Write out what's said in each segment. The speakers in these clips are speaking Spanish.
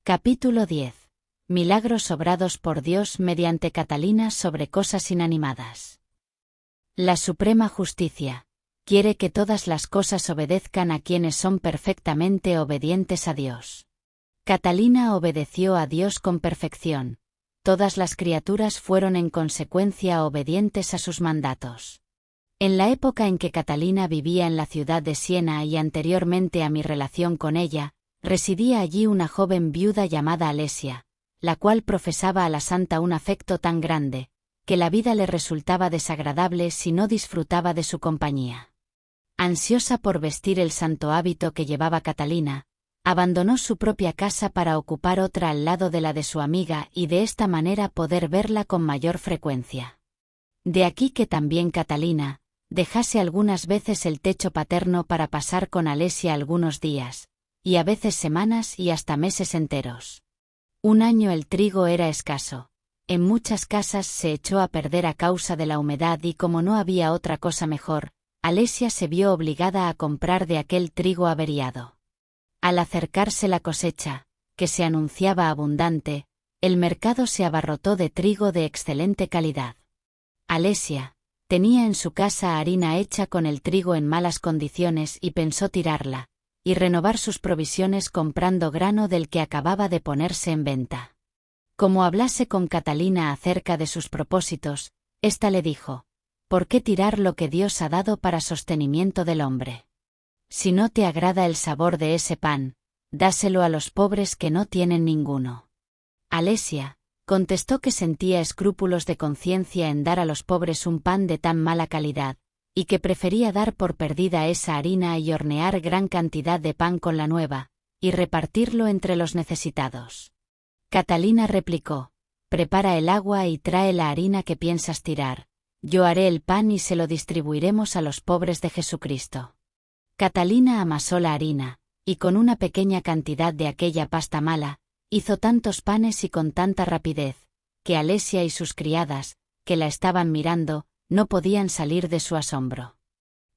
Capítulo 10. Milagros obrados por Dios mediante Catalina sobre cosas inanimadas. La Suprema Justicia quiere que todas las cosas obedezcan a quienes son perfectamente obedientes a Dios. Catalina obedeció a Dios con perfección. Todas las criaturas fueron en consecuencia obedientes a sus mandatos. En la época en que Catalina vivía en la ciudad de Siena y anteriormente a mi relación con ella, residía allí una joven viuda llamada Alesia, la cual profesaba a la santa un afecto tan grande, que la vida le resultaba desagradable si no disfrutaba de su compañía. Ansiosa por vestir el santo hábito que llevaba Catalina, abandonó su propia casa para ocupar otra al lado de la de su amiga y de esta manera poder verla con mayor frecuencia. De aquí que también Catalina dejase algunas veces el techo paterno para pasar con Alesia algunos días, y a veces semanas y hasta meses enteros. Un año el trigo era escaso. En muchas casas se echó a perder a causa de la humedad y como no había otra cosa mejor, Alesia se vio obligada a comprar de aquel trigo averiado. Al acercarse la cosecha, que se anunciaba abundante, el mercado se abarrotó de trigo de excelente calidad. Alesia tenía en su casa harina hecha con el trigo en malas condiciones y pensó tirarla y renovar sus provisiones comprando grano del que acababa de ponerse en venta. Como hablase con Catalina acerca de sus propósitos, ésta le dijo: ¿por qué tirar lo que Dios ha dado para sostenimiento del hombre? Si no te agrada el sabor de ese pan, dáselo a los pobres que no tienen ninguno. Alesia contestó que sentía escrúpulos de conciencia en dar a los pobres un pan de tan mala calidad, y que prefería dar por perdida esa harina y hornear gran cantidad de pan con la nueva, y repartirlo entre los necesitados. Catalina replicó: prepara el agua y trae la harina que piensas tirar, yo haré el pan y se lo distribuiremos a los pobres de Jesucristo. Catalina amasó la harina, y con una pequeña cantidad de aquella pasta mala, hizo tantos panes y con tanta rapidez, que Alesia y sus criadas, que la estaban mirando, no podían salir de su asombro.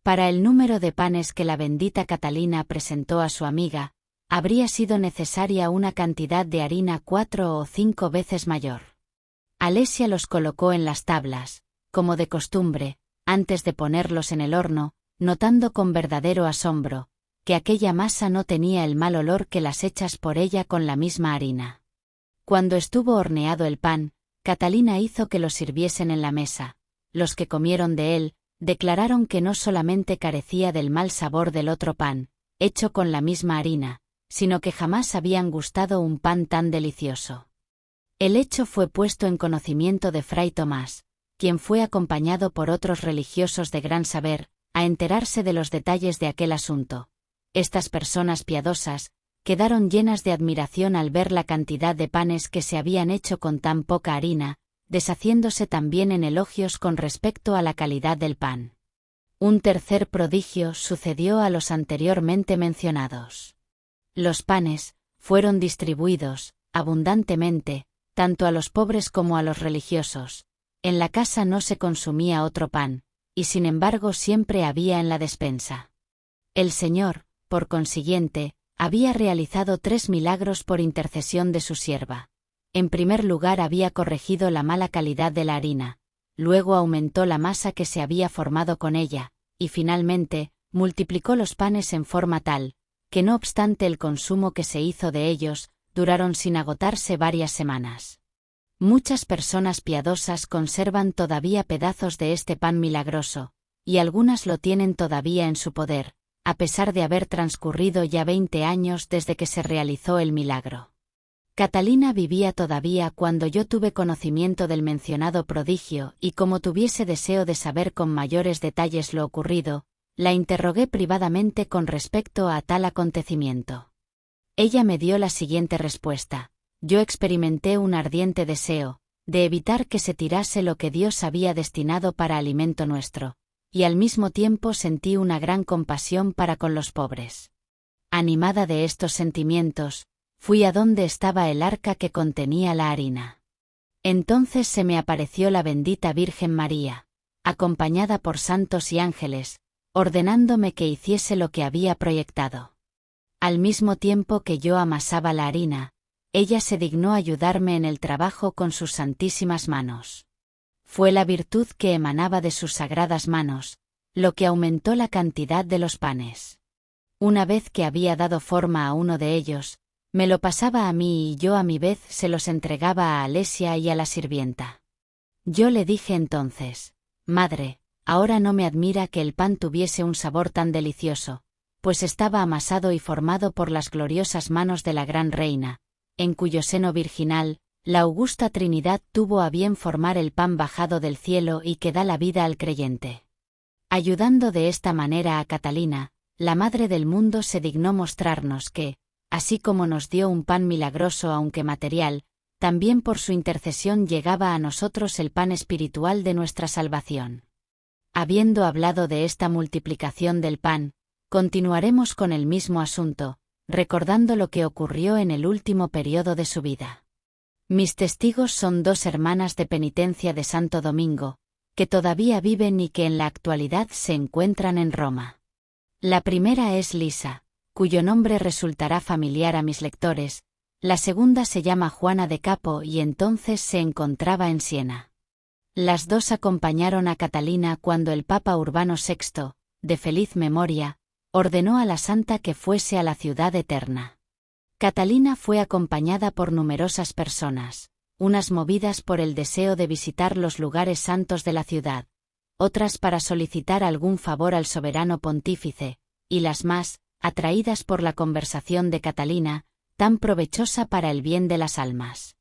Para el número de panes que la bendita Catalina presentó a su amiga, habría sido necesaria una cantidad de harina 4 o 5 veces mayor. Alesia los colocó en las tablas, como de costumbre, antes de ponerlos en el horno, notando con verdadero asombro, que aquella masa no tenía el mal olor que las hechas por ella con la misma harina. Cuando estuvo horneado el pan, Catalina hizo que lo sirviesen en la mesa. Los que comieron de él, declararon que no solamente carecía del mal sabor del otro pan, hecho con la misma harina, sino que jamás habían gustado un pan tan delicioso. El hecho fue puesto en conocimiento de Fray Tomás, quien fue acompañado por otros religiosos de gran saber, a enterarse de los detalles de aquel asunto. Estas personas piadosas quedaron llenas de admiración al ver la cantidad de panes que se habían hecho con tan poca harina, deshaciéndose también en elogios con respecto a la calidad del pan. Un tercer prodigio sucedió a los anteriormente mencionados. Los panes fueron distribuidos, abundantemente, tanto a los pobres como a los religiosos. En la casa no se consumía otro pan, y sin embargo siempre había en la despensa. El Señor, por consiguiente, había realizado 3 milagros por intercesión de su sierva. En primer lugar había corregido la mala calidad de la harina, luego aumentó la masa que se había formado con ella, y finalmente, multiplicó los panes en forma tal, que no obstante el consumo que se hizo de ellos, duraron sin agotarse varias semanas. Muchas personas piadosas conservan todavía pedazos de este pan milagroso, y algunas lo tienen todavía en su poder, a pesar de haber transcurrido ya 20 años desde que se realizó el milagro. Catalina vivía todavía cuando yo tuve conocimiento del mencionado prodigio y como tuviese deseo de saber con mayores detalles lo ocurrido, la interrogué privadamente con respecto a tal acontecimiento. Ella me dio la siguiente respuesta: yo experimenté un ardiente deseo de evitar que se tirase lo que Dios había destinado para alimento nuestro, y al mismo tiempo sentí una gran compasión para con los pobres. Animada de estos sentimientos, fui a donde estaba el arca que contenía la harina. Entonces se me apareció la bendita Virgen María, acompañada por santos y ángeles, ordenándome que hiciese lo que había proyectado. Al mismo tiempo que yo amasaba la harina, ella se dignó ayudarme en el trabajo con sus santísimas manos. Fue la virtud que emanaba de sus sagradas manos, lo que aumentó la cantidad de los panes. Una vez que había dado forma a uno de ellos, me lo pasaba a mí y yo a mi vez se los entregaba a Alesia y a la sirvienta. Yo le dije entonces: «Madre, ahora no me admira que el pan tuviese un sabor tan delicioso, pues estaba amasado y formado por las gloriosas manos de la gran reina, en cuyo seno virginal, la augusta Trinidad tuvo a bien formar el pan bajado del cielo y que da la vida al creyente». Ayudando de esta manera a Catalina, la Madre del Mundo se dignó mostrarnos que, así como nos dio un pan milagroso aunque material, también por su intercesión llegaba a nosotros el pan espiritual de nuestra salvación. Habiendo hablado de esta multiplicación del pan, continuaremos con el mismo asunto, recordando lo que ocurrió en el último periodo de su vida. Mis testigos son dos hermanas de penitencia de Santo Domingo, que todavía viven y que en la actualidad se encuentran en Roma. La primera es Lisa, cuyo nombre resultará familiar a mis lectores. La segunda se llama Juana de Capo y entonces se encontraba en Siena. Las dos acompañaron a Catalina cuando el Papa Urbano VI, de feliz memoria, ordenó a la santa que fuese a la ciudad eterna. Catalina fue acompañada por numerosas personas, unas movidas por el deseo de visitar los lugares santos de la ciudad, otras para solicitar algún favor al soberano pontífice, y las más, atraídas por la conversación de Catalina, tan provechosa para el bien de las almas.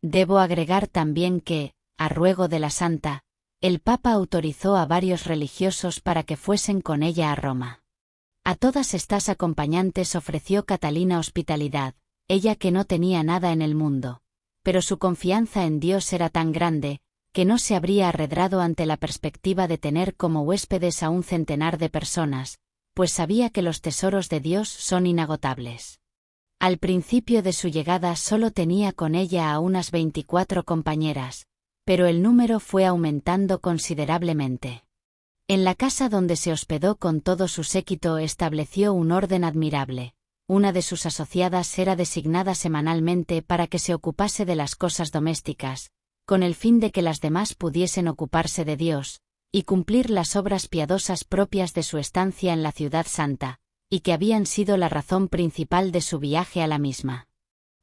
Debo agregar también que, a ruego de la santa, el Papa autorizó a varios religiosos para que fuesen con ella a Roma. A todas estas acompañantes ofreció Catalina hospitalidad, ella que no tenía nada en el mundo, pero su confianza en Dios era tan grande, que no se habría arredrado ante la perspectiva de tener como huéspedes a un centenar de personas, pues sabía que los tesoros de Dios son inagotables. Al principio de su llegada solo tenía con ella a unas 24 compañeras, pero el número fue aumentando considerablemente. En la casa donde se hospedó con todo su séquito estableció un orden admirable. Una de sus asociadas era designada semanalmente para que se ocupase de las cosas domésticas, con el fin de que las demás pudiesen ocuparse de Dios, y cumplir las obras piadosas propias de su estancia en la ciudad santa, y que habían sido la razón principal de su viaje a la misma.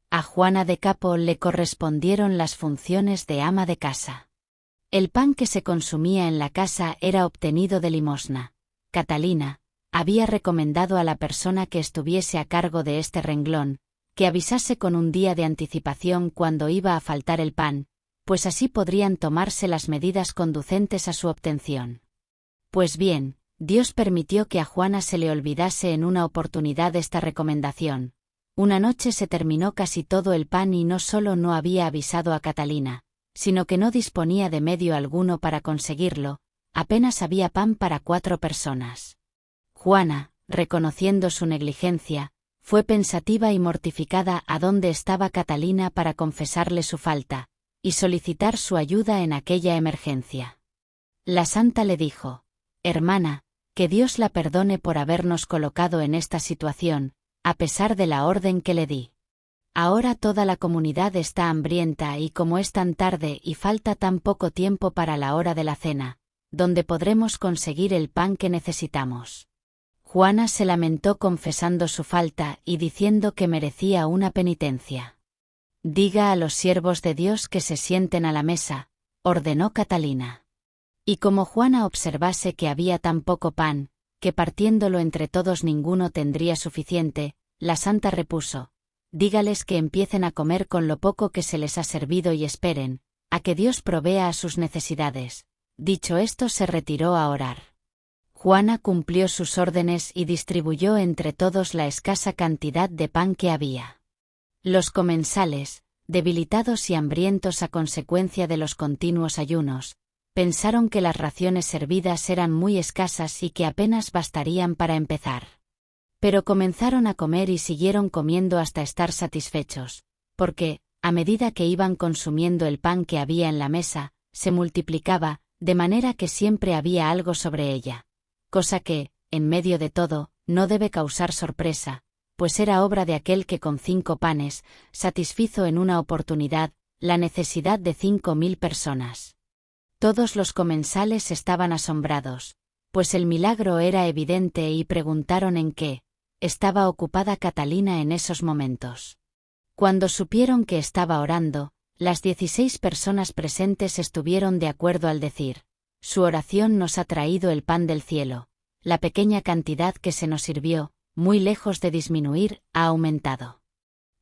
A Juana de Capo le correspondieron las funciones de ama de casa. El pan que se consumía en la casa era obtenido de limosna. Catalina había recomendado a la persona que estuviese a cargo de este renglón, que avisase con un día de anticipación cuando iba a faltar el pan, pues así podrían tomarse las medidas conducentes a su obtención. Pues bien, Dios permitió que a Juana se le olvidase en una oportunidad esta recomendación. Una noche se terminó casi todo el pan y no solo no había avisado a Catalina, sino que no disponía de medio alguno para conseguirlo, apenas había pan para 4 personas. Juana, reconociendo su negligencia, fue pensativa y mortificada a dónde estaba Catalina para confesarle su falta, y solicitar su ayuda en aquella emergencia. La santa le dijo: «Hermana, que Dios la perdone por habernos colocado en esta situación, a pesar de la orden que le di. Ahora toda la comunidad está hambrienta y como es tan tarde y falta tan poco tiempo para la hora de la cena, ¿dónde podremos conseguir el pan que necesitamos?». Juana se lamentó confesando su falta y diciendo que merecía una penitencia. «Diga a los siervos de Dios que se sienten a la mesa», ordenó Catalina. Y como Juana observase que había tan poco pan, que partiéndolo entre todos ninguno tendría suficiente, la santa repuso: «Dígales que empiecen a comer con lo poco que se les ha servido y esperen a que Dios provea a sus necesidades». Dicho esto se retiró a orar. Juana cumplió sus órdenes y distribuyó entre todos la escasa cantidad de pan que había. Los comensales, debilitados y hambrientos a consecuencia de los continuos ayunos, pensaron que las raciones servidas eran muy escasas y que apenas bastarían para empezar. Pero comenzaron a comer y siguieron comiendo hasta estar satisfechos, porque, a medida que iban consumiendo el pan que había en la mesa, se multiplicaba, de manera que siempre había algo sobre ella, cosa que, en medio de todo, no debe causar sorpresa, pues era obra de aquel que con 5 panes satisfizo en una oportunidad la necesidad de 5.000 personas. Todos los comensales estaban asombrados, pues el milagro era evidente y preguntaron en qué estaba ocupada Catalina en esos momentos. Cuando supieron que estaba orando, las 16 personas presentes estuvieron de acuerdo al decir: su oración nos ha traído el pan del cielo. La pequeña cantidad que se nos sirvió, muy lejos de disminuir, ha aumentado.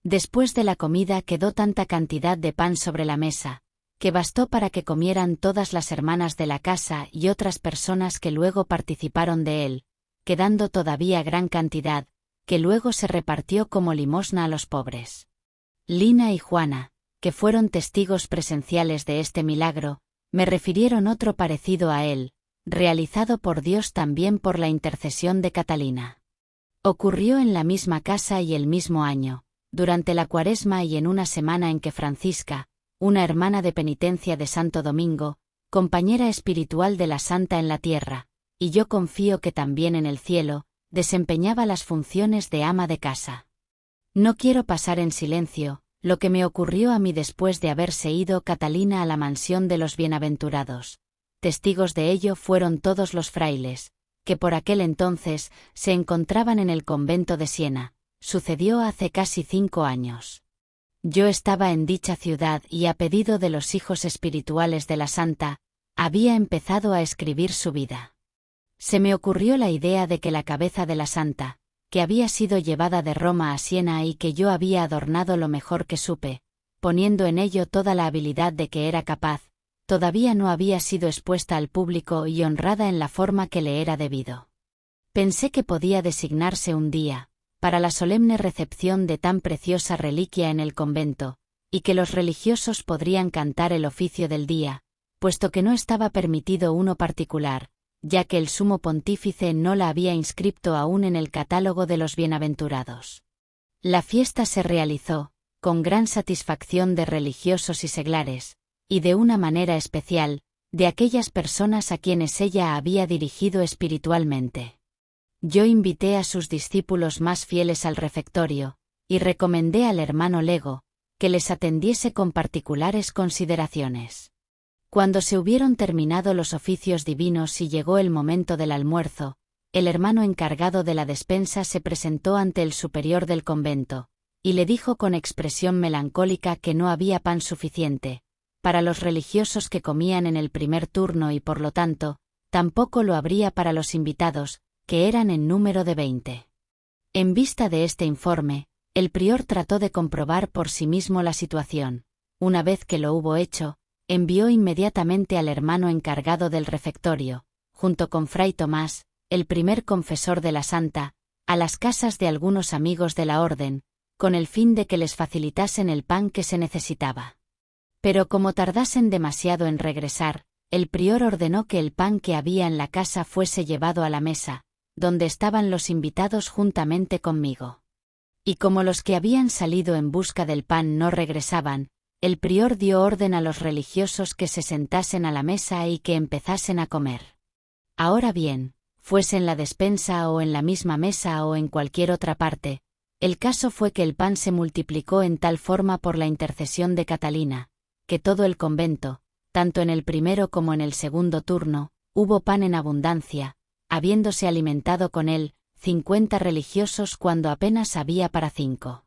Después de la comida quedó tanta cantidad de pan sobre la mesa, que bastó para que comieran todas las hermanas de la casa y otras personas que luego participaron de él, quedando todavía gran cantidad, que luego se repartió como limosna a los pobres. Lina y Juana, que fueron testigos presenciales de este milagro, me refirieron otro parecido a él, realizado por Dios también por la intercesión de Catalina. Ocurrió en la misma casa y el mismo año, durante la Cuaresma y en una semana en que Francisca, una hermana de penitencia de Santo Domingo, compañera espiritual de la Santa en la tierra, y yo confío que también en el cielo, desempeñaba las funciones de ama de casa. No quiero pasar en silencio lo que me ocurrió a mí después de haberse ido Catalina a la mansión de los bienaventurados. Testigos de ello fueron todos los frailes, que por aquel entonces se encontraban en el convento de Siena. Sucedió hace casi 5 años. Yo estaba en dicha ciudad y a pedido de los hijos espirituales de la Santa, había empezado a escribir su vida. Se me ocurrió la idea de que la cabeza de la Santa, que había sido llevada de Roma a Siena y que yo había adornado lo mejor que supe, poniendo en ello toda la habilidad de que era capaz, todavía no había sido expuesta al público y honrada en la forma que le era debido. Pensé que podía designarse un día, para la solemne recepción de tan preciosa reliquia en el convento, y que los religiosos podrían cantar el oficio del día, puesto que no estaba permitido uno particular, ya que el sumo pontífice no la había inscripto aún en el catálogo de los bienaventurados. La fiesta se realizó, con gran satisfacción de religiosos y seglares, y de una manera especial, de aquellas personas a quienes ella había dirigido espiritualmente. Yo invité a sus discípulos más fieles al refectorio, y recomendé al hermano Lego, que les atendiese con particulares consideraciones. Cuando se hubieron terminado los oficios divinos y llegó el momento del almuerzo, el hermano encargado de la despensa se presentó ante el superior del convento, y le dijo con expresión melancólica que no había pan suficiente para los religiosos que comían en el primer turno y por lo tanto, tampoco lo habría para los invitados, que eran en número de 20. En vista de este informe, el prior trató de comprobar por sí mismo la situación. Una vez que lo hubo hecho, envió inmediatamente al hermano encargado del refectorio, junto con Fray Tomás, el primer confesor de la Santa, a las casas de algunos amigos de la orden, con el fin de que les facilitasen el pan que se necesitaba. Pero como tardasen demasiado en regresar, el prior ordenó que el pan que había en la casa fuese llevado a la mesa, donde estaban los invitados juntamente conmigo. Y como los que habían salido en busca del pan no regresaban, el prior dio orden a los religiosos que se sentasen a la mesa y que empezasen a comer. Ahora bien, fuese en la despensa o en la misma mesa o en cualquier otra parte, el caso fue que el pan se multiplicó en tal forma por la intercesión de Catalina, que todo el convento, tanto en el primero como en el segundo turno, hubo pan en abundancia, habiéndose alimentado con él 50 religiosos cuando apenas había para 5.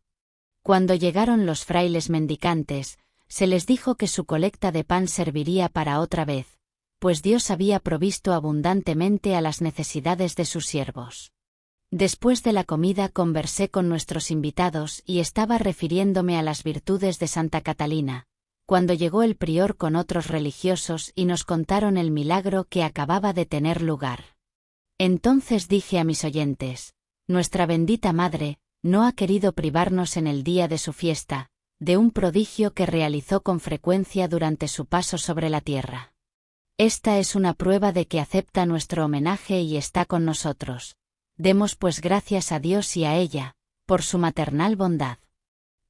Cuando llegaron los frailes mendicantes, se les dijo que su colecta de pan serviría para otra vez, pues Dios había provisto abundantemente a las necesidades de sus siervos. Después de la comida conversé con nuestros invitados y estaba refiriéndome a las virtudes de Santa Catalina, cuando llegó el prior con otros religiosos y nos contaron el milagro que acababa de tener lugar. Entonces dije a mis oyentes: nuestra bendita Madre no ha querido privarnos en el día de su fiesta, de un prodigio que realizó con frecuencia durante su paso sobre la tierra. Esta es una prueba de que acepta nuestro homenaje y está con nosotros. Demos pues gracias a Dios y a ella, por su maternal bondad.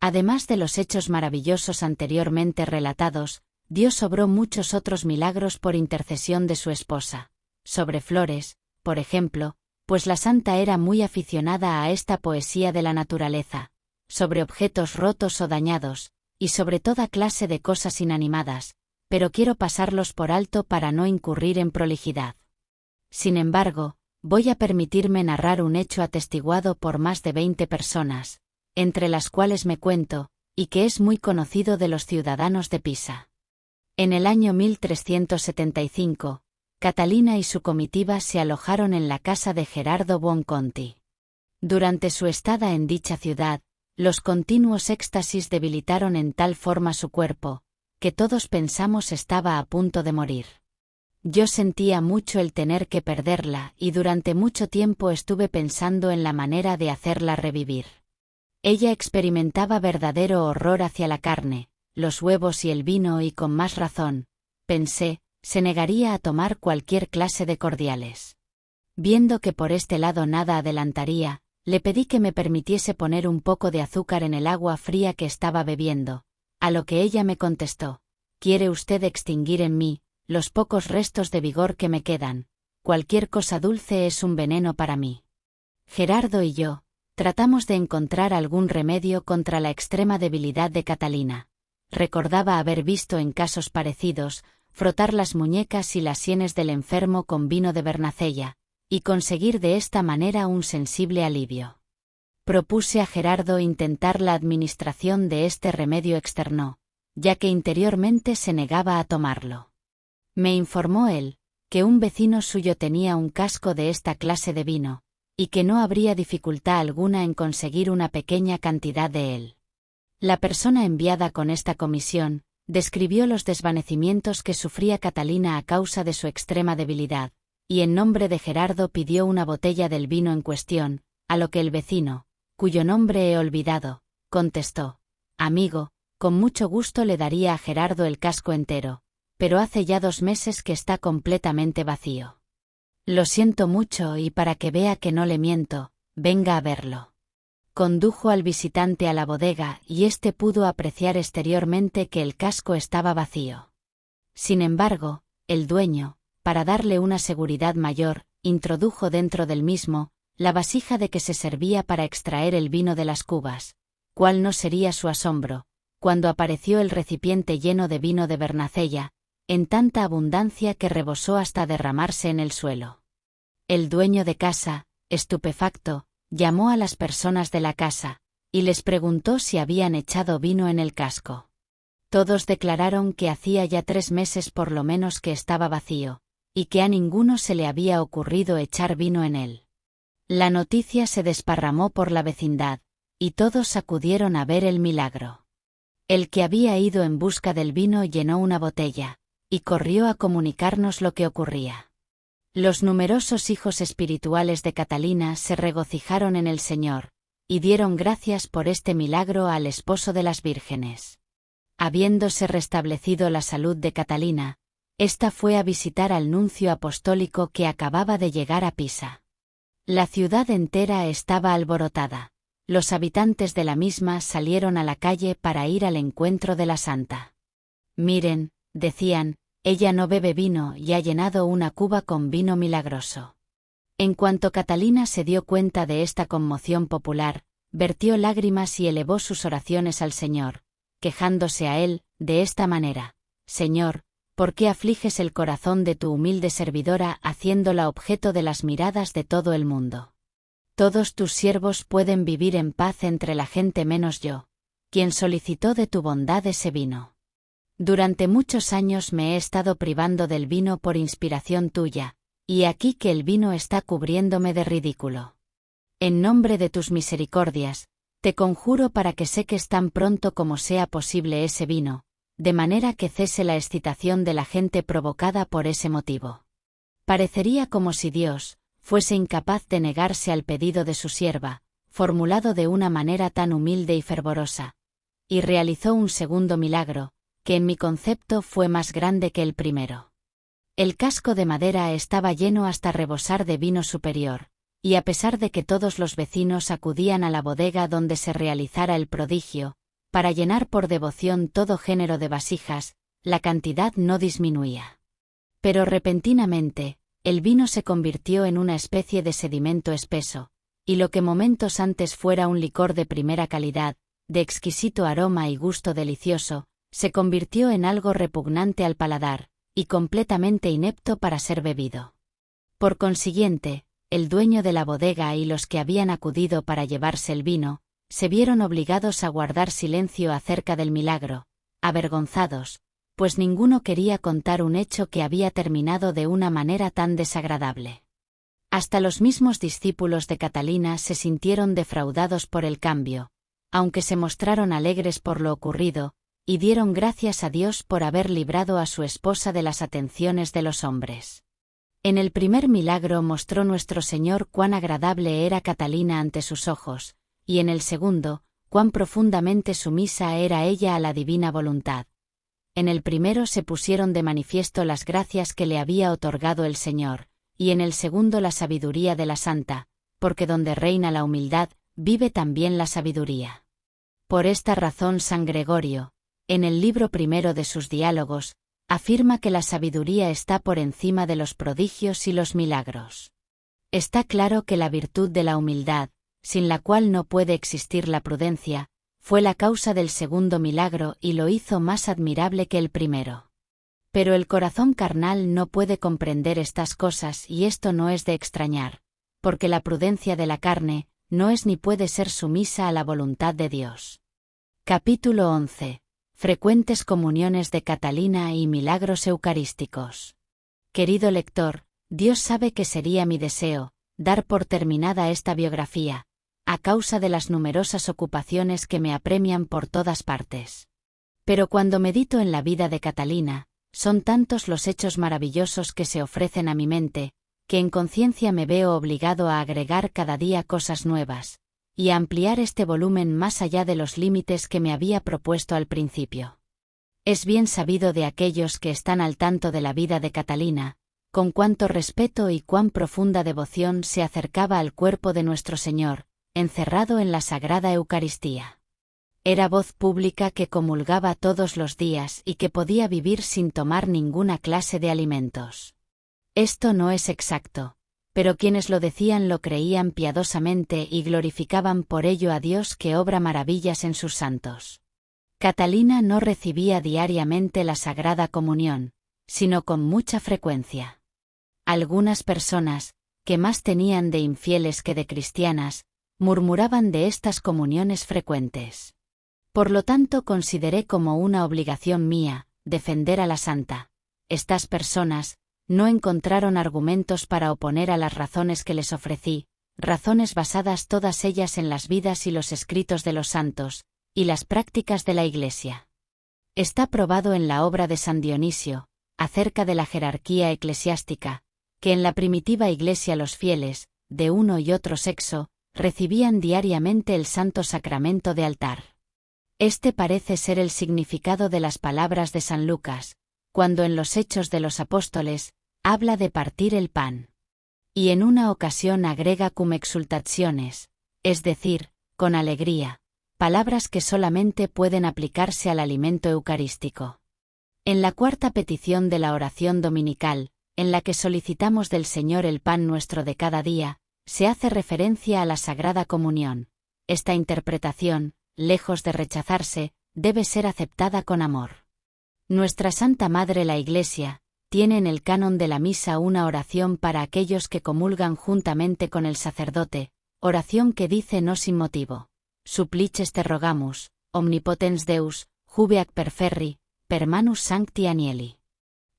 Además de los hechos maravillosos anteriormente relatados, Dios obró muchos otros milagros por intercesión de su esposa. Sobre Flores, por ejemplo, pues la santa era muy aficionada a esta poesía de la naturaleza, sobre objetos rotos o dañados, y sobre toda clase de cosas inanimadas, pero quiero pasarlos por alto para no incurrir en prolijidad. Sin embargo, voy a permitirme narrar un hecho atestiguado por más de 20 personas, entre las cuales me cuento, y que es muy conocido de los ciudadanos de Pisa. En el año 1375, Catalina y su comitiva se alojaron en la casa de Gerardo Buonconti. Durante su estada en dicha ciudad, los continuos éxtasis debilitaron en tal forma su cuerpo, que todos pensamos estaba a punto de morir. Yo sentía mucho el tener que perderla y durante mucho tiempo estuve pensando en la manera de hacerla revivir. Ella experimentaba verdadero horror hacia la carne, los huevos y el vino y con más razón, pensé, se negaría a tomar cualquier clase de cordiales. Viendo que por este lado nada adelantaría, le pedí que me permitiese poner un poco de azúcar en el agua fría que estaba bebiendo, a lo que ella me contestó: «¿Quiere usted extinguir en mí los pocos restos de vigor que me quedan? Cualquier cosa dulce es un veneno para mí». Gerardo y yo tratamos de encontrar algún remedio contra la extrema debilidad de Catalina. Recordaba haber visto en casos parecidos frotar las muñecas y las sienes del enfermo con vino de Vernacella, y conseguir de esta manera un sensible alivio. Propuse a Gerardo intentar la administración de este remedio externo, ya que interiormente se negaba a tomarlo. Me informó él, que un vecino suyo tenía un casco de esta clase de vino, y que no habría dificultad alguna en conseguir una pequeña cantidad de él. La persona enviada con esta comisión describió los desvanecimientos que sufría Catalina a causa de su extrema debilidad, y en nombre de Gerardo pidió una botella del vino en cuestión, a lo que el vecino, cuyo nombre he olvidado, contestó: «Amigo, con mucho gusto le daría a Gerardo el casco entero, pero hace ya 2 meses que está completamente vacío. Lo siento mucho y para que vea que no le miento, venga a verlo». Condujo al visitante a la bodega y éste pudo apreciar exteriormente que el casco estaba vacío. Sin embargo, el dueño, para darle una seguridad mayor, introdujo dentro del mismo la vasija de que se servía para extraer el vino de las cubas. ¿Cuál no sería su asombro cuando apareció el recipiente lleno de vino de Vernacella, en tanta abundancia que rebosó hasta derramarse en el suelo? El dueño de casa, estupefacto, llamó a las personas de la casa, y les preguntó si habían echado vino en el casco. Todos declararon que hacía ya 3 meses por lo menos que estaba vacío, y que a ninguno se le había ocurrido echar vino en él. La noticia se desparramó por la vecindad, y todos acudieron a ver el milagro. El que había ido en busca del vino llenó una botella, y corrió a comunicarnos lo que ocurría. Los numerosos hijos espirituales de Catalina se regocijaron en el Señor, y dieron gracias por este milagro al esposo de las vírgenes. Habiéndose restablecido la salud de Catalina, ésta fue a visitar al nuncio apostólico que acababa de llegar a Pisa. La ciudad entera estaba alborotada. Los habitantes de la misma salieron a la calle para ir al encuentro de la santa. «Miren», decían, «ella no bebe vino y ha llenado una cuba con vino milagroso». En cuanto Catalina se dio cuenta de esta conmoción popular, vertió lágrimas y elevó sus oraciones al Señor, quejándose a él, de esta manera: «Señor, ¿por qué afliges el corazón de tu humilde servidora haciéndola objeto de las miradas de todo el mundo? Todos tus siervos pueden vivir en paz entre la gente menos yo, quien solicitó de tu bondad ese vino. Durante muchos años me he estado privando del vino por inspiración tuya, y aquí que el vino está cubriéndome de ridículo. En nombre de tus misericordias, te conjuro para que seques tan pronto como sea posible ese vino, de manera que cese la excitación de la gente provocada por ese motivo». Parecería como si Dios fuese incapaz de negarse al pedido de su sierva, formulado de una manera tan humilde y fervorosa, y realizó un segundo milagro, que en mi concepto fue más grande que el primero. El casco de madera estaba lleno hasta rebosar de vino superior, y a pesar de que todos los vecinos acudían a la bodega donde se realizara el prodigio, para llenar por devoción todo género de vasijas, la cantidad no disminuía. Pero repentinamente, el vino se convirtió en una especie de sedimento espeso, y lo que momentos antes fuera un licor de primera calidad, de exquisito aroma y gusto delicioso, se convirtió en algo repugnante al paladar, y completamente inepto para ser bebido. Por consiguiente, el dueño de la bodega y los que habían acudido para llevarse el vino, se vieron obligados a guardar silencio acerca del milagro, avergonzados, pues ninguno quería contar un hecho que había terminado de una manera tan desagradable. Hasta los mismos discípulos de Catalina se sintieron defraudados por el cambio, aunque se mostraron alegres por lo ocurrido, y dieron gracias a Dios por haber librado a su esposa de las atenciones de los hombres. En el primer milagro mostró nuestro Señor cuán agradable era Catalina ante sus ojos, y en el segundo, cuán profundamente sumisa era ella a la divina voluntad. En el primero se pusieron de manifiesto las gracias que le había otorgado el Señor, y en el segundo la sabiduría de la santa, porque donde reina la humildad, vive también la sabiduría. Por esta razón San Gregorio, en el libro primero de sus diálogos, afirma que la sabiduría está por encima de los prodigios y los milagros. Está claro que la virtud de la humildad, sin la cual no puede existir la prudencia, fue la causa del segundo milagro y lo hizo más admirable que el primero. Pero el corazón carnal no puede comprender estas cosas y esto no es de extrañar, porque la prudencia de la carne no es ni puede ser sumisa a la voluntad de Dios. Capítulo 11. Frecuentes comuniones de Catalina y milagros eucarísticos. Querido lector, Dios sabe que sería mi deseo dar por terminada esta biografía, a causa de las numerosas ocupaciones que me apremian por todas partes. Pero cuando medito en la vida de Catalina, son tantos los hechos maravillosos que se ofrecen a mi mente, que en conciencia me veo obligado a agregar cada día cosas nuevas, y a ampliar este volumen más allá de los límites que me había propuesto al principio. Es bien sabido de aquellos que están al tanto de la vida de Catalina, con cuánto respeto y cuán profunda devoción se acercaba al cuerpo de nuestro Señor, encerrado en la Sagrada Eucaristía. Era voz pública que comulgaba todos los días y que podía vivir sin tomar ninguna clase de alimentos. Esto no es exacto, pero quienes lo decían lo creían piadosamente y glorificaban por ello a Dios que obra maravillas en sus santos. Catalina no recibía diariamente la Sagrada Comunión, sino con mucha frecuencia. Algunas personas, que más tenían de infieles que de cristianas, murmuraban de estas comuniones frecuentes. Por lo tanto consideré como una obligación mía, defender a la santa. Estas personas no encontraron argumentos para oponer a las razones que les ofrecí, razones basadas todas ellas en las vidas y los escritos de los santos, y las prácticas de la Iglesia. Está probado en la obra de San Dionisio, acerca de la jerarquía eclesiástica, que en la primitiva Iglesia los fieles, de uno y otro sexo, recibían diariamente el santo sacramento de altar. Este parece ser el significado de las palabras de San Lucas, cuando en los Hechos de los Apóstoles, habla de partir el pan. Y en una ocasión agrega cum exultationes, es decir, con alegría, palabras que solamente pueden aplicarse al alimento eucarístico. En la cuarta petición de la oración dominical, en la que solicitamos del Señor el pan nuestro de cada día, se hace referencia a la Sagrada Comunión. Esta interpretación, lejos de rechazarse, debe ser aceptada con amor. Nuestra Santa Madre la Iglesia tiene en el canon de la misa una oración para aquellos que comulgan juntamente con el sacerdote, oración que dice no sin motivo: Supplices te rogamus, omnipotens Deus, jubeac perferri, per manus sancti Anieli.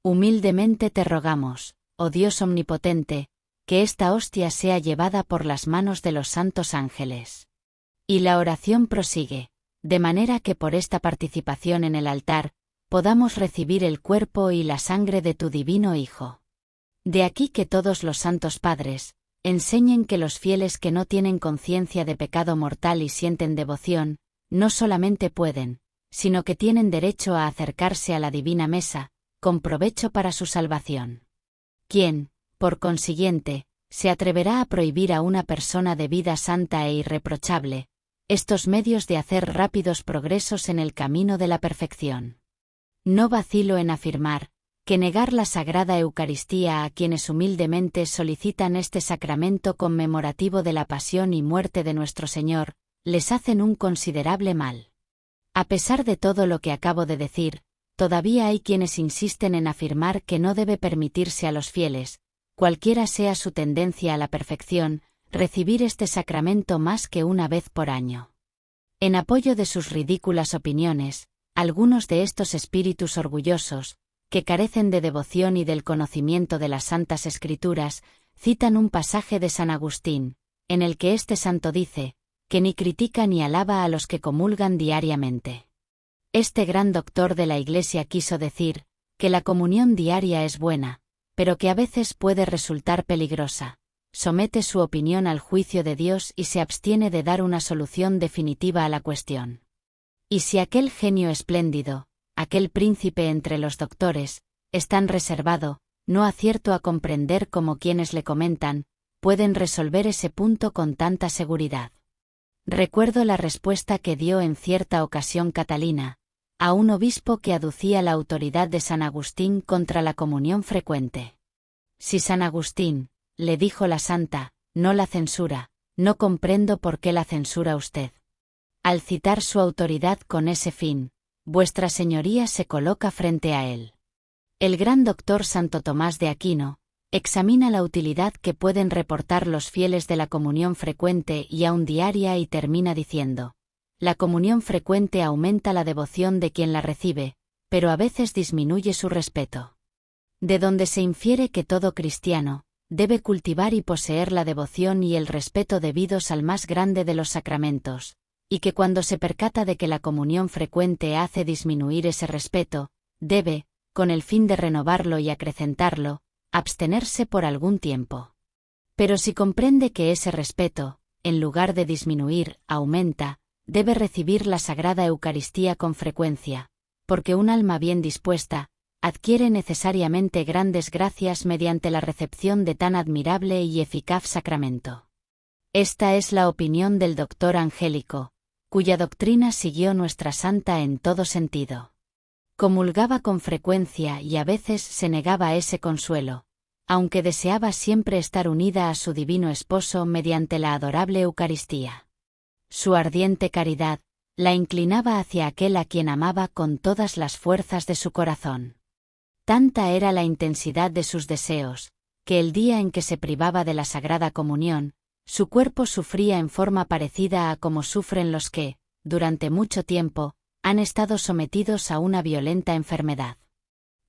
Humildemente te rogamos, oh Dios omnipotente, que esta hostia sea llevada por las manos de los santos ángeles. Y la oración prosigue, de manera que por esta participación en el altar, podamos recibir el cuerpo y la sangre de tu divino Hijo. De aquí que todos los santos padres enseñen que los fieles que no tienen conciencia de pecado mortal y sienten devoción, no solamente pueden, sino que tienen derecho a acercarse a la divina mesa, con provecho para su salvación. ¿Quién, por consiguiente, se atreverá a prohibir a una persona de vida santa e irreprochable estos medios de hacer rápidos progresos en el camino de la perfección? No vacilo en afirmar que negar la Sagrada Eucaristía a quienes humildemente solicitan este sacramento conmemorativo de la pasión y muerte de nuestro Señor, les hacen un considerable mal. A pesar de todo lo que acabo de decir, todavía hay quienes insisten en afirmar que no debe permitirse a los fieles, cualquiera sea su tendencia a la perfección, recibir este sacramento más que una vez por año. En apoyo de sus ridículas opiniones, algunos de estos espíritus orgullosos, que carecen de devoción y del conocimiento de las Santas Escrituras, citan un pasaje de San Agustín, en el que este santo dice, que ni critica ni alaba a los que comulgan diariamente. Este gran doctor de la Iglesia quiso decir, que la comunión diaria es buena, pero que a veces puede resultar peligrosa. Somete su opinión al juicio de Dios y se abstiene de dar una solución definitiva a la cuestión. Y si aquel genio espléndido, aquel príncipe entre los doctores, es tan reservado, no acierto a comprender cómo quienes le comentan, pueden resolver ese punto con tanta seguridad. Recuerdo la respuesta que dio en cierta ocasión Catalina, a un obispo que aducía la autoridad de San Agustín contra la comunión frecuente. Si San Agustín, le dijo la santa, no la censura, no comprendo por qué la censura usted. Al citar su autoridad con ese fin, vuestra señoría se coloca frente a él. El gran doctor Santo Tomás de Aquino, examina la utilidad que pueden reportar los fieles de la comunión frecuente y aun diaria y termina diciendo, la comunión frecuente aumenta la devoción de quien la recibe, pero a veces disminuye su respeto. De donde se infiere que todo cristiano debe cultivar y poseer la devoción y el respeto debidos al más grande de los sacramentos, y que cuando se percata de que la comunión frecuente hace disminuir ese respeto, debe, con el fin de renovarlo y acrecentarlo, abstenerse por algún tiempo. Pero si comprende que ese respeto, en lugar de disminuir, aumenta, debe recibir la Sagrada Eucaristía con frecuencia, porque un alma bien dispuesta, adquiere necesariamente grandes gracias mediante la recepción de tan admirable y eficaz sacramento. Esta es la opinión del doctor Angélico, cuya doctrina siguió nuestra santa en todo sentido. Comulgaba con frecuencia y a veces se negaba ese consuelo, aunque deseaba siempre estar unida a su divino esposo mediante la adorable Eucaristía. Su ardiente caridad la inclinaba hacia aquel a quien amaba con todas las fuerzas de su corazón. Tanta era la intensidad de sus deseos, que el día en que se privaba de la Sagrada Comunión, su cuerpo sufría en forma parecida a como sufren los que, durante mucho tiempo, han estado sometidos a una violenta enfermedad.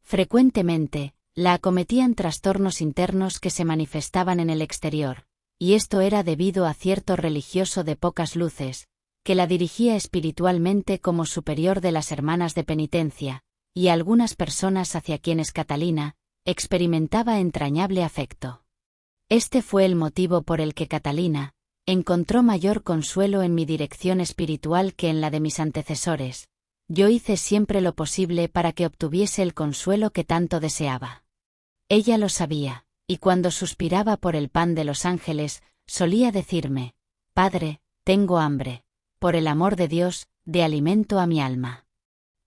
Frecuentemente, la acometían trastornos internos que se manifestaban en el exterior, y esto era debido a cierto religioso de pocas luces, que la dirigía espiritualmente como superior de las hermanas de penitencia, y a algunas personas hacia quienes Catalina experimentaba entrañable afecto. Este fue el motivo por el que Catalina encontró mayor consuelo en mi dirección espiritual que en la de mis antecesores. Yo hice siempre lo posible para que obtuviese el consuelo que tanto deseaba. Ella lo sabía, y cuando suspiraba por el pan de los ángeles, solía decirme, Padre, tengo hambre, por el amor de Dios, de alimento a mi alma.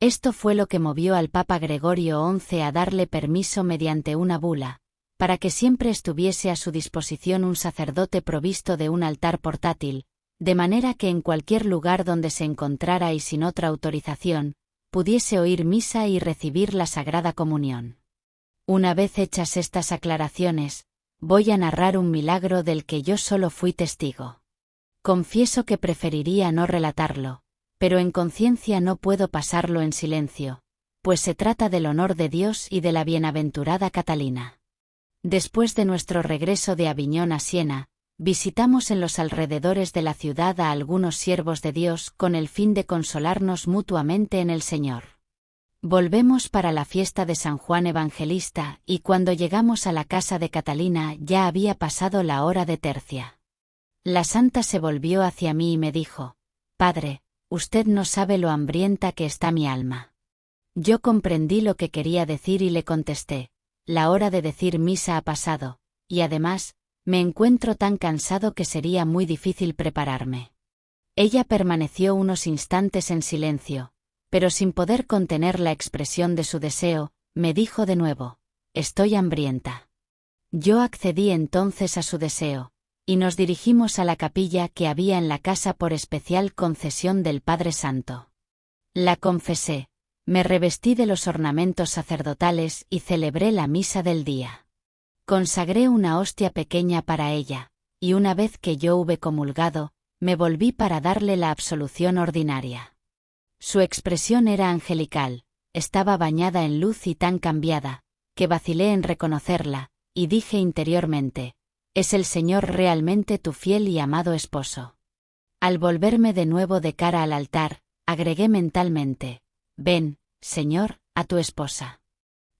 Esto fue lo que movió al Papa Gregorio XI a darle permiso mediante una bula, para que siempre estuviese a su disposición un sacerdote provisto de un altar portátil, de manera que en cualquier lugar donde se encontrara y sin otra autorización, pudiese oír misa y recibir la Sagrada Comunión. Una vez hechas estas aclaraciones, voy a narrar un milagro del que yo solo fui testigo. Confieso que preferiría no relatarlo, pero en conciencia no puedo pasarlo en silencio, pues se trata del honor de Dios y de la bienaventurada Catalina. Después de nuestro regreso de Aviñón a Siena, visitamos en los alrededores de la ciudad a algunos siervos de Dios con el fin de consolarnos mutuamente en el Señor. Volvemos para la fiesta de San Juan Evangelista y cuando llegamos a la casa de Catalina ya había pasado la hora de tercia. La santa se volvió hacia mí y me dijo, Padre, usted no sabe lo hambrienta que está mi alma. Yo comprendí lo que quería decir y le contesté, la hora de decir misa ha pasado, y además, me encuentro tan cansado que sería muy difícil prepararme. Ella permaneció unos instantes en silencio, pero sin poder contener la expresión de su deseo, me dijo de nuevo, estoy hambrienta. Yo accedí entonces a su deseo, y nos dirigimos a la capilla que había en la casa por especial concesión del Padre Santo. La confesé, me revestí de los ornamentos sacerdotales y celebré la misa del día. Consagré una hostia pequeña para ella, y una vez que yo hube comulgado, me volví para darle la absolución ordinaria. Su expresión era angelical, estaba bañada en luz y tan cambiada, que vacilé en reconocerla, y dije interiormente, «Es el Señor realmente tu fiel y amado esposo». Al volverme de nuevo de cara al altar, agregué mentalmente, «Ven, Señor, a tu esposa».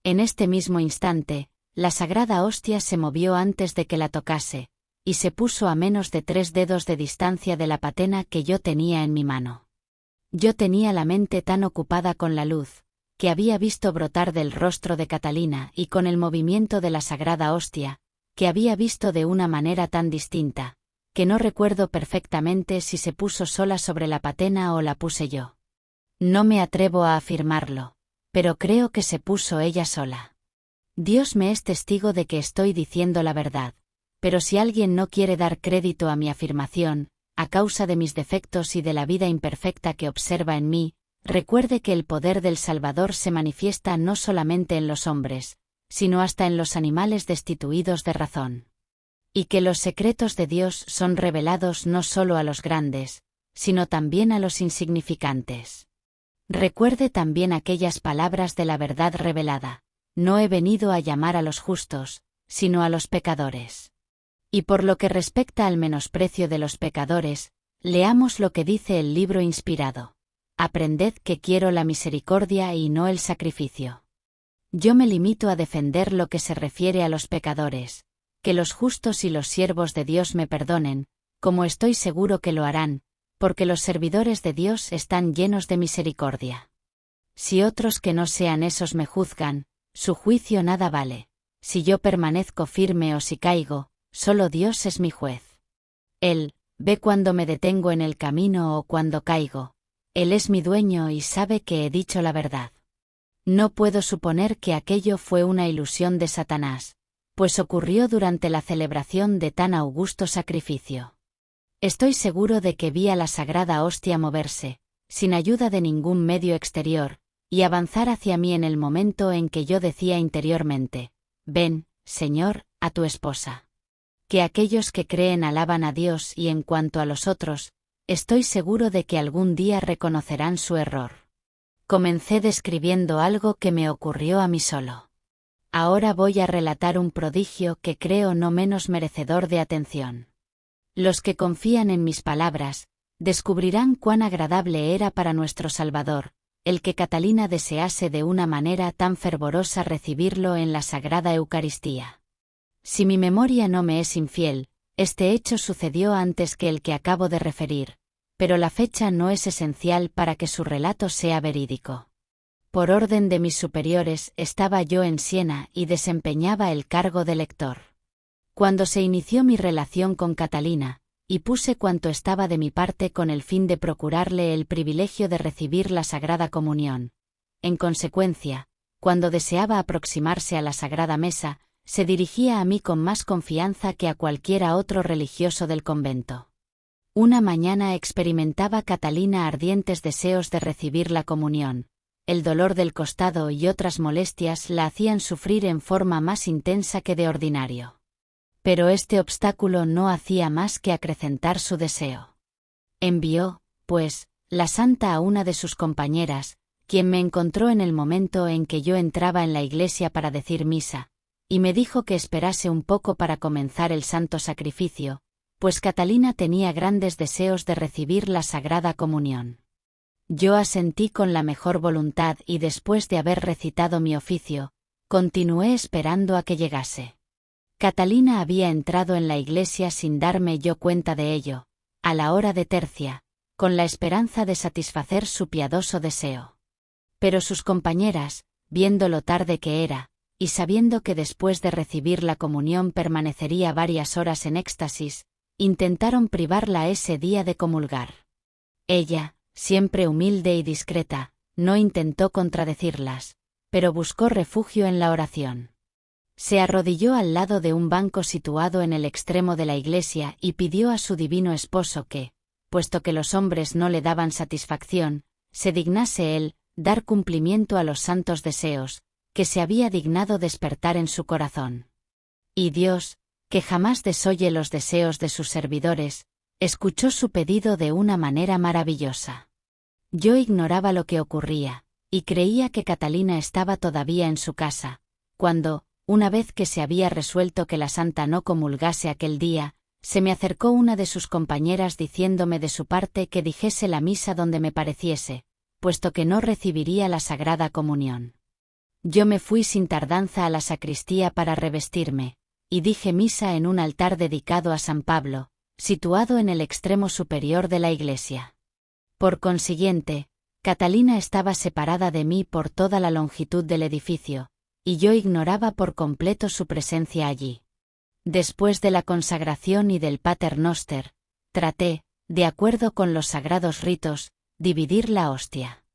En este mismo instante, la sagrada hostia se movió antes de que la tocase, y se puso a menos de 3 dedos de distancia de la patena que yo tenía en mi mano. Yo tenía la mente tan ocupada con la luz, que había visto brotar del rostro de Catalina y con el movimiento de la sagrada hostia, que había visto de una manera tan distinta, que no recuerdo perfectamente si se puso sola sobre la patena o la puse yo. No me atrevo a afirmarlo, pero creo que se puso ella sola. Dios me es testigo de que estoy diciendo la verdad, pero si alguien no quiere dar crédito a mi afirmación, a causa de mis defectos y de la vida imperfecta que observa en mí, recuerde que el poder del Salvador se manifiesta no solamente en los hombres, sino hasta en los animales destituidos de razón. Y que los secretos de Dios son revelados no solo a los grandes, sino también a los insignificantes. Recuerde también aquellas palabras de la verdad revelada, no he venido a llamar a los justos, sino a los pecadores. Y por lo que respecta al menosprecio de los pecadores, leamos lo que dice el libro inspirado. Aprended que quiero la misericordia y no el sacrificio. Yo me limito a defender lo que se refiere a los pecadores, que los justos y los siervos de Dios me perdonen, como estoy seguro que lo harán, porque los servidores de Dios están llenos de misericordia. Si otros que no sean esos me juzgan, su juicio nada vale. Si yo permanezco firme o si caigo, solo Dios es mi juez. Él ve cuando me detengo en el camino o cuando caigo. Él es mi dueño y sabe que he dicho la verdad. No puedo suponer que aquello fue una ilusión de Satanás, pues ocurrió durante la celebración de tan augusto sacrificio. Estoy seguro de que vi a la sagrada hostia moverse, sin ayuda de ningún medio exterior, y avanzar hacia mí en el momento en que yo decía interiormente, «Ven, Señor, a tu esposa». Que aquellos que creen alaban a Dios y en cuanto a los otros, estoy seguro de que algún día reconocerán su error. Comencé describiendo algo que me ocurrió a mí solo. Ahora voy a relatar un prodigio que creo no menos merecedor de atención. Los que confían en mis palabras, descubrirán cuán agradable era para nuestro Salvador, el que Catalina desease de una manera tan fervorosa recibirlo en la Sagrada Eucaristía. Si mi memoria no me es infiel, este hecho sucedió antes que el que acabo de referir, pero la fecha no es esencial para que su relato sea verídico. Por orden de mis superiores estaba yo en Siena y desempeñaba el cargo de lector. Cuando se inició mi relación con Catalina, y puse cuanto estaba de mi parte con el fin de procurarle el privilegio de recibir la Sagrada Comunión. En consecuencia, cuando deseaba aproximarse a la Sagrada Mesa, se dirigía a mí con más confianza que a cualquiera otro religioso del convento. Una mañana experimentaba Catalina ardientes deseos de recibir la comunión. El dolor del costado y otras molestias la hacían sufrir en forma más intensa que de ordinario. Pero este obstáculo no hacía más que acrecentar su deseo. Envió, pues, la santa a una de sus compañeras, quien me encontró en el momento en que yo entraba en la iglesia para decir misa, y me dijo que esperase un poco para comenzar el santo sacrificio, pues Catalina tenía grandes deseos de recibir la Sagrada Comunión. Yo asentí con la mejor voluntad y después de haber recitado mi oficio, continué esperando a que llegase. Catalina había entrado en la iglesia sin darme yo cuenta de ello, a la hora de tercia, con la esperanza de satisfacer su piadoso deseo. Pero sus compañeras, viendo lo tarde que era, y sabiendo que después de recibir la comunión permanecería varias horas en éxtasis, intentaron privarla ese día de comulgar. Ella, siempre humilde y discreta, no intentó contradecirlas, pero buscó refugio en la oración. Se arrodilló al lado de un banco situado en el extremo de la iglesia y pidió a su divino esposo que, puesto que los hombres no le daban satisfacción, se dignase él dar cumplimiento a los santos deseos, que se había dignado despertar en su corazón. Y Dios, que jamás desoye los deseos de sus servidores, escuchó su pedido de una manera maravillosa. Yo ignoraba lo que ocurría, y creía que Catalina estaba todavía en su casa, cuando, una vez que se había resuelto que la santa no comulgase aquel día, se me acercó una de sus compañeras diciéndome de su parte que dijese la misa donde me pareciese, puesto que no recibiría la Sagrada Comunión. Yo me fui sin tardanza a la sacristía para revestirme, y dije misa en un altar dedicado a San Pablo, situado en el extremo superior de la iglesia. Por consiguiente, Catalina estaba separada de mí por toda la longitud del edificio, y yo ignoraba por completo su presencia allí. Después de la consagración y del Pater Noster, traté, de acuerdo con los sagrados ritos, dividir la hostia.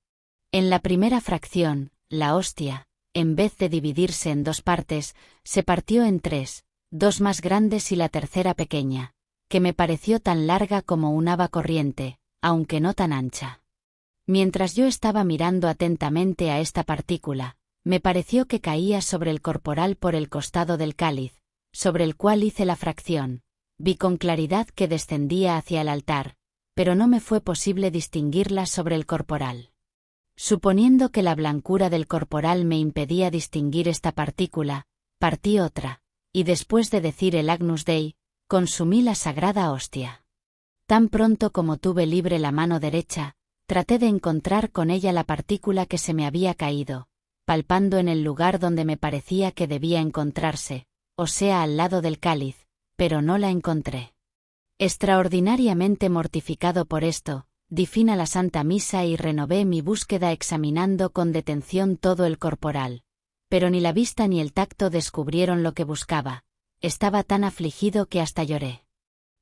En la primera fracción, la hostia, en vez de dividirse en dos partes, se partió en tres, dos más grandes y la tercera pequeña, que me pareció tan larga como un haba corriente, aunque no tan ancha. Mientras yo estaba mirando atentamente a esta partícula, me pareció que caía sobre el corporal por el costado del cáliz, sobre el cual hice la fracción. Vi con claridad que descendía hacia el altar, pero no me fue posible distinguirla sobre el corporal. Suponiendo que la blancura del corporal me impedía distinguir esta partícula, partí otra, y después de decir el Agnus Dei, consumí la sagrada hostia. Tan pronto como tuve libre la mano derecha, traté de encontrar con ella la partícula que se me había caído, palpando en el lugar donde me parecía que debía encontrarse, o sea al lado del cáliz, pero no la encontré. Extraordinariamente mortificado por esto, di fin a la Santa Misa y renové mi búsqueda examinando con detención todo el corporal, pero ni la vista ni el tacto descubrieron lo que buscaba. Estaba tan afligido que hasta lloré.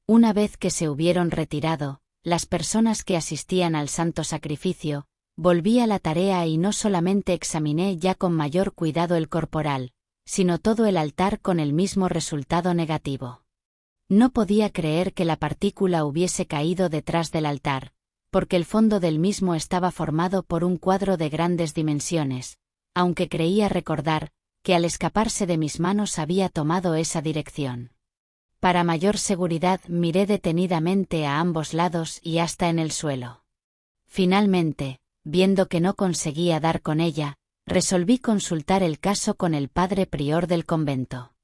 Una vez que se hubieron retirado, las personas que asistían al santo sacrificio, volví a la tarea y no solamente examiné ya con mayor cuidado el corporal, sino todo el altar con el mismo resultado negativo. No podía creer que la partícula hubiese caído detrás del altar, porque el fondo del mismo estaba formado por un cuadro de grandes dimensiones, aunque creía recordar que al escaparse de mis manos había tomado esa dirección. Para mayor seguridad miré detenidamente a ambos lados y hasta en el suelo. Finalmente, viendo que no conseguía dar con ella, resolví consultar el caso con el padre prior del convento.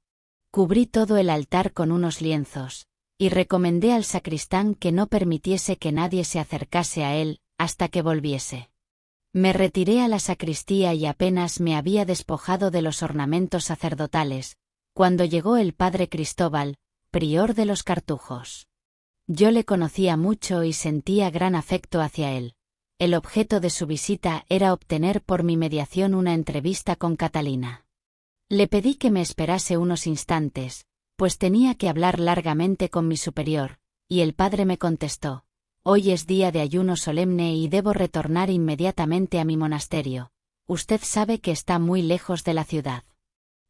Cubrí todo el altar con unos lienzos, y recomendé al sacristán que no permitiese que nadie se acercase a él, hasta que volviese. Me retiré a la sacristía y apenas me había despojado de los ornamentos sacerdotales, cuando llegó el padre Cristóbal, prior de los Cartujos. Yo le conocía mucho y sentía gran afecto hacia él. El objeto de su visita era obtener por mi mediación una entrevista con Catalina. Le pedí que me esperase unos instantes, pues tenía que hablar largamente con mi superior, y el padre me contestó: «Hoy es día de ayuno solemne y debo retornar inmediatamente a mi monasterio. Usted sabe que está muy lejos de la ciudad.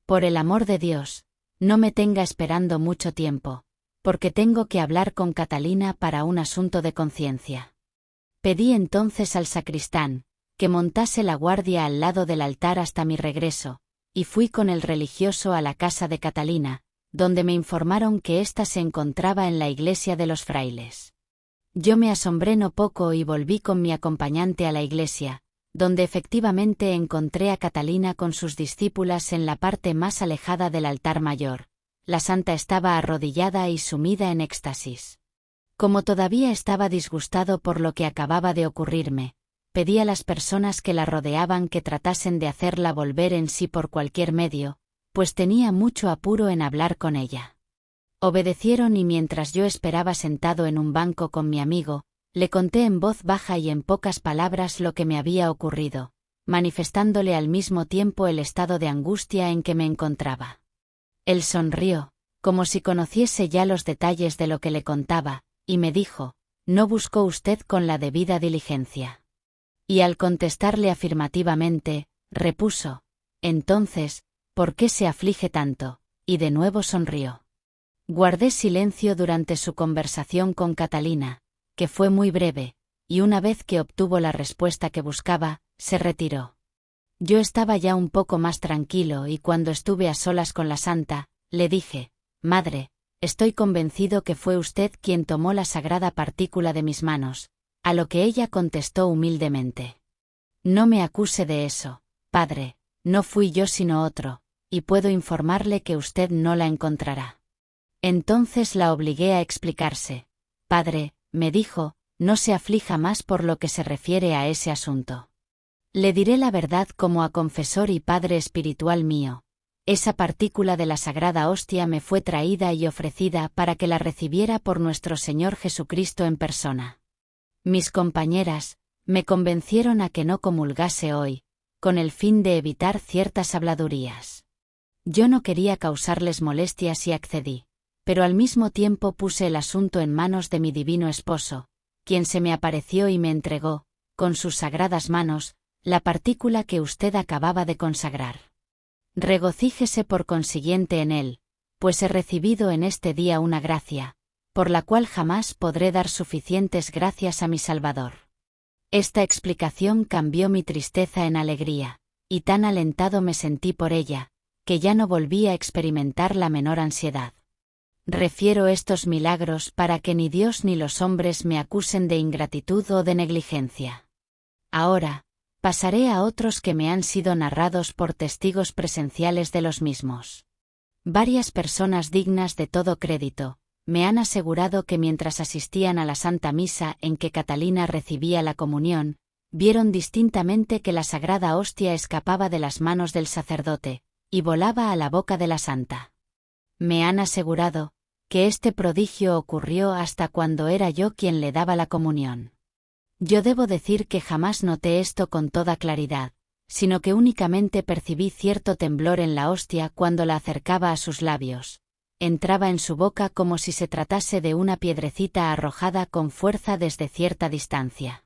Por el amor de Dios, no me tenga esperando mucho tiempo, porque tengo que hablar con Catalina para un asunto de conciencia». Pedí entonces al sacristán que montase la guardia al lado del altar hasta mi regreso, y fui con el religioso a la casa de Catalina, donde me informaron que ésta se encontraba en la iglesia de los frailes. Yo me asombré no poco y volví con mi acompañante a la iglesia, donde efectivamente encontré a Catalina con sus discípulas en la parte más alejada del altar mayor. La santa estaba arrodillada y sumida en éxtasis. Como todavía estaba disgustado por lo que acababa de ocurrirme, pedí a las personas que la rodeaban que tratasen de hacerla volver en sí por cualquier medio, pues tenía mucho apuro en hablar con ella. Obedecieron y mientras yo esperaba sentado en un banco con mi amigo, le conté en voz baja y en pocas palabras lo que me había ocurrido, manifestándole al mismo tiempo el estado de angustia en que me encontraba. Él sonrió, como si conociese ya los detalles de lo que le contaba, y me dijo: «¿No buscó usted con la debida diligencia?». Y al contestarle afirmativamente, repuso: Entonces, ¿por qué se aflige tanto? Y de nuevo sonrió. Guardé silencio durante su conversación con Catalina, que fue muy breve, y una vez que obtuvo la respuesta que buscaba, se retiró. Yo estaba ya un poco más tranquilo y cuando estuve a solas con la santa, le dije: «Madre, estoy convencido que fue usted quien tomó la sagrada partícula de mis manos», a lo que ella contestó humildemente: «No me acuse de eso, padre, no fui yo sino otro, y puedo informarle que usted no la encontrará». Entonces la obligué a explicarse. «Padre», me dijo, «no se aflija más por lo que se refiere a ese asunto. Le diré la verdad como a confesor y padre espiritual mío. Esa partícula de la sagrada hostia me fue traída y ofrecida para que la recibiera por nuestro Señor Jesucristo en persona. Mis compañeras me convencieron a que no comulgase hoy, con el fin de evitar ciertas habladurías. Yo no quería causarles molestias y accedí, pero al mismo tiempo puse el asunto en manos de mi divino esposo, quien se me apareció y me entregó, con sus sagradas manos, la partícula que usted acababa de consagrar. Regocíjese por consiguiente en él, pues he recibido en este día una gracia, por la cual jamás podré dar suficientes gracias a mi Salvador». Esta explicación cambió mi tristeza en alegría, y tan alentado me sentí por ella, que ya no volví a experimentar la menor ansiedad. Refiero estos milagros para que ni Dios ni los hombres me acusen de ingratitud o de negligencia. Ahora, pasaré a otros que me han sido narrados por testigos presenciales de los mismos. Varias personas dignas de todo crédito me han asegurado que mientras asistían a la Santa Misa en que Catalina recibía la comunión, vieron distintamente que la sagrada hostia escapaba de las manos del sacerdote y volaba a la boca de la santa. Me han asegurado que este prodigio ocurrió hasta cuando era yo quien le daba la comunión. Yo debo decir que jamás noté esto con toda claridad, sino que únicamente percibí cierto temblor en la hostia cuando la acercaba a sus labios. Entraba en su boca como si se tratase de una piedrecita arrojada con fuerza desde cierta distancia.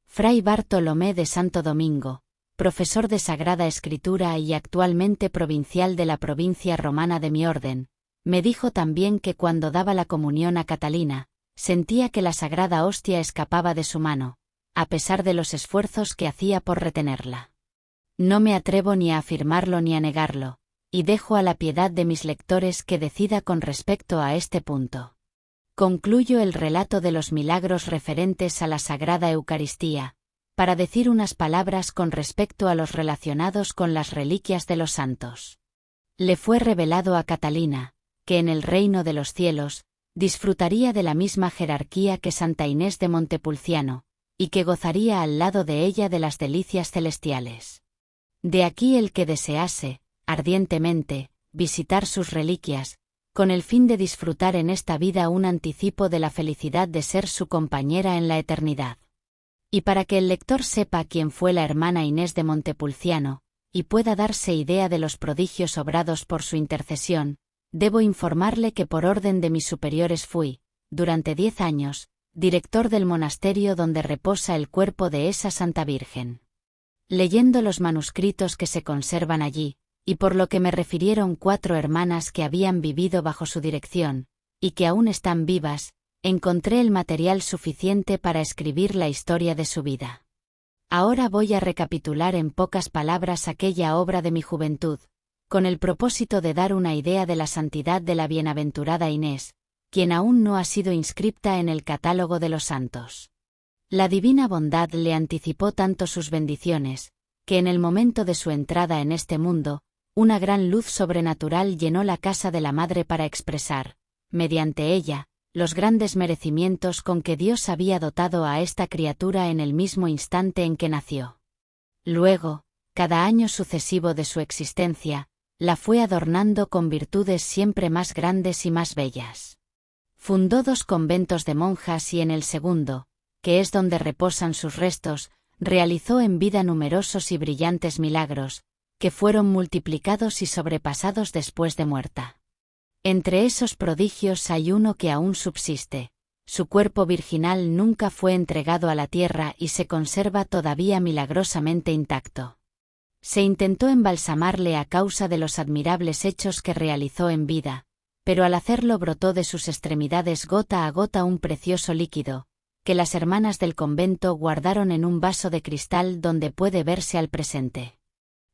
Fray Bartolomé de Santo Domingo, profesor de Sagrada Escritura y actualmente provincial de la provincia romana de mi orden, me dijo también que cuando daba la comunión a Catalina, sentía que la sagrada hostia escapaba de su mano, a pesar de los esfuerzos que hacía por retenerla. No me atrevo ni a afirmarlo ni a negarlo, y dejo a la piedad de mis lectores que decida con respecto a este punto. Concluyo el relato de los milagros referentes a la Sagrada Eucaristía, para decir unas palabras con respecto a los relacionados con las reliquias de los santos. Le fue revelado a Catalina, que en el reino de los cielos, disfrutaría de la misma jerarquía que Santa Inés de Montepulciano, y que gozaría al lado de ella de las delicias celestiales. De aquí el que desease, ardientemente, visitar sus reliquias, con el fin de disfrutar en esta vida un anticipo de la felicidad de ser su compañera en la eternidad. Y para que el lector sepa quién fue la hermana Inés de Montepulciano, y pueda darse idea de los prodigios obrados por su intercesión, debo informarle que por orden de mis superiores fui, durante 10 años, director del monasterio donde reposa el cuerpo de esa Santa Virgen. Leyendo los manuscritos que se conservan allí, y por lo que me refirieron 4 hermanas que habían vivido bajo su dirección, y que aún están vivas, encontré el material suficiente para escribir la historia de su vida. Ahora voy a recapitular en pocas palabras aquella obra de mi juventud, con el propósito de dar una idea de la santidad de la bienaventurada Inés, quien aún no ha sido inscripta en el catálogo de los santos. La divina bondad le anticipó tanto sus bendiciones, que en el momento de su entrada en este mundo, una gran luz sobrenatural llenó la casa de la Madre para expresar, mediante ella, los grandes merecimientos con que Dios había dotado a esta criatura en el mismo instante en que nació. Luego, cada año sucesivo de su existencia, la fue adornando con virtudes siempre más grandes y más bellas. Fundó 2 conventos de monjas y en el segundo, que es donde reposan sus restos, realizó en vida numerosos y brillantes milagros, que fueron multiplicados y sobrepasados después de muerta. Entre esos prodigios hay uno que aún subsiste. Su cuerpo virginal nunca fue entregado a la tierra y se conserva todavía milagrosamente intacto. Se intentó embalsamarle a causa de los admirables hechos que realizó en vida, pero al hacerlo brotó de sus extremidades gota a gota un precioso líquido, que las hermanas del convento guardaron en un vaso de cristal donde puede verse al presente.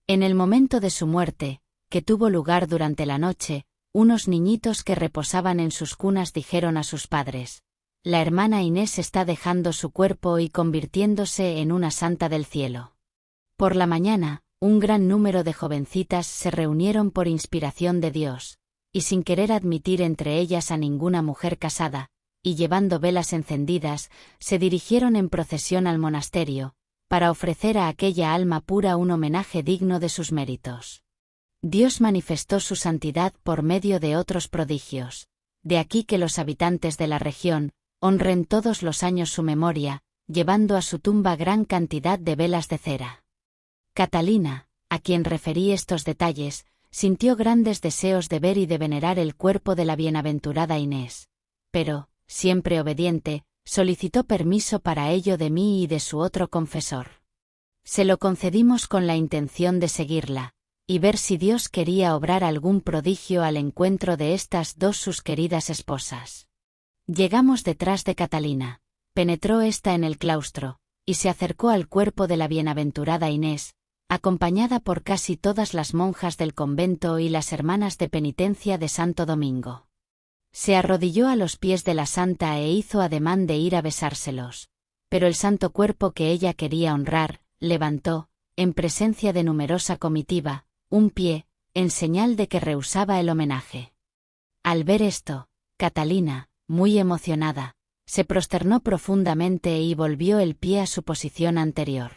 En el momento de su muerte, que tuvo lugar durante la noche, unos niñitos que reposaban en sus cunas dijeron a sus padres: «La hermana Inés está dejando su cuerpo y convirtiéndose en una santa del cielo». Por la mañana, un gran número de jovencitas se reunieron por inspiración de Dios, y sin querer admitir entre ellas a ninguna mujer casada, y llevando velas encendidas, se dirigieron en procesión al monasterio, para ofrecer a aquella alma pura un homenaje digno de sus méritos. Dios manifestó su santidad por medio de otros prodigios, de aquí que los habitantes de la región honren todos los años su memoria, llevando a su tumba gran cantidad de velas de cera. Catalina, a quien referí estos detalles, sintió grandes deseos de ver y de venerar el cuerpo de la bienaventurada Inés, pero, siempre obediente, solicitó permiso para ello de mí y de su otro confesor. Se lo concedimos con la intención de seguirla, y ver si Dios quería obrar algún prodigio al encuentro de estas dos sus queridas esposas. Llegamos detrás de Catalina, penetró ésta en el claustro, y se acercó al cuerpo de la bienaventurada Inés, acompañada por casi todas las monjas del convento y las hermanas de penitencia de Santo Domingo. Se arrodilló a los pies de la santa e hizo ademán de ir a besárselos, pero el santo cuerpo que ella quería honrar, levantó, en presencia de numerosa comitiva, un pie, en señal de que rehusaba el homenaje. Al ver esto, Catalina, muy emocionada, se prosternó profundamente y volvió el pie a su posición anterior.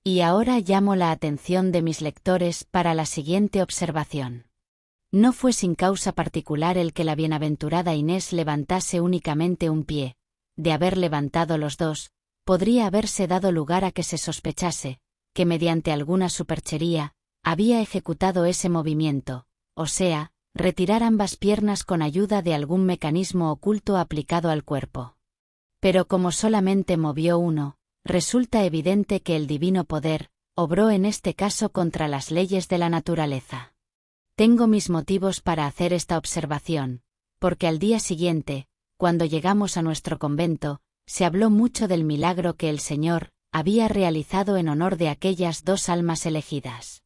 Y ahora llamo la atención de mis lectores para la siguiente observación. No fue sin causa particular el que la bienaventurada Inés levantase únicamente un pie. De haber levantado los dos, podría haberse dado lugar a que se sospechase, que mediante alguna superchería, había ejecutado ese movimiento, o sea, retirar ambas piernas con ayuda de algún mecanismo oculto aplicado al cuerpo. Pero como solamente movió uno, resulta evidente que el divino poder obró en este caso contra las leyes de la naturaleza. Tengo mis motivos para hacer esta observación, porque al día siguiente, cuando llegamos a nuestro convento, se habló mucho del milagro que el Señor había realizado en honor de aquellas dos almas elegidas.